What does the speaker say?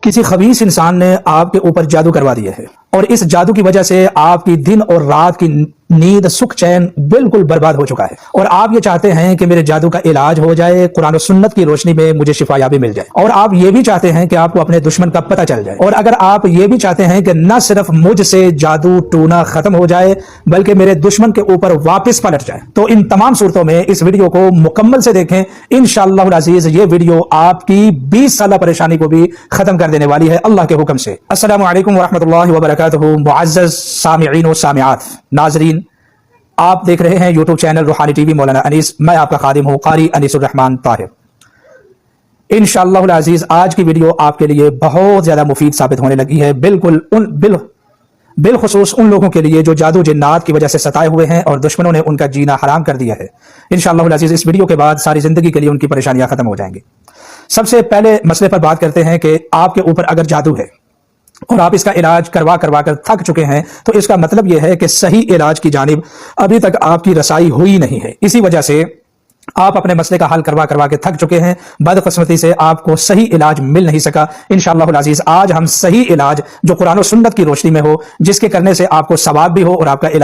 किसी खबीस इंसान ने आपके ऊपर जादू करवा दिया है और इस जादू की वजह से आपकी दिन और रात की नींद सुख चैन बिल्कुल बर्बाद हो चुका है और आप ये चाहते हैं कि मेरे जादू का इलाज हो जाए, कुरान और सुन्नत की रोशनी में मुझे शिफायाबी मिल जाए। और आप ये भी चाहते हैं कि आपको अपने दुश्मन का पता चल जाए। और अगर आप ये भी चाहते हैं कि न सिर्फ मुझसे जादू टूना खत्म हो जाए बल्कि मेरे दुश्मन के ऊपर वापस पलट जाए, तो इन तमाम सूरतों में इस वीडियो को मुकम्मल से देखें। इंशाअल्लाह अज़ीज ये वीडियो आपकी 20 साल परेशानी को भी खत्म कर देने वाली है अल्लाह के हुक्म से। अस्सलामु अलैकुम वरहमतुल्लाहि वबरकातुहू। मुअज़्ज़ज़ सामिईन व सामिआत नाज़रीन, आप देख रहे हैं यूट्यूब चैनल रूहानी टीवी मौलाना अनीस। मैं आपका खादिम हूं कारी अनीसुर रहमान ताहिर। इंशाअल्लाह अज़ीज आज की वीडियो आपके लिए बहुत ज्यादा मुफीद साबित होने लगी है, बिलखुसूस उन लोगों के लिए जो जादू जिन्नात की वजह से सताए हुए हैं और दुश्मनों ने उनका जीना हराम कर दिया है। इंशाअल्लाह अज़ीज इस वीडियो के बाद सारी जिंदगी के लिए उनकी परेशानियां खत्म हो जाएंगी। सबसे पहले मसले पर बात करते हैं कि आपके ऊपर अगर जादू है और आप इसका इलाज करवा कर थक चुके हैं, तो इसका मतलब यह है कि सही इलाज की जानिब अभी तक आपकी रसाई हुई नहीं है। इसी वजह से आप अपने मसले का हल करवा के थक चुके हैं। बदकिस्मती से आपको सही इलाज मिल नहीं सका। इंशाअल्लाह अज़ीज आज हम सही इलाज जो कुरान और सुन्नत की रोशनी में हो, जिसके करने से आपको सवाब भी हो और आपका इलाज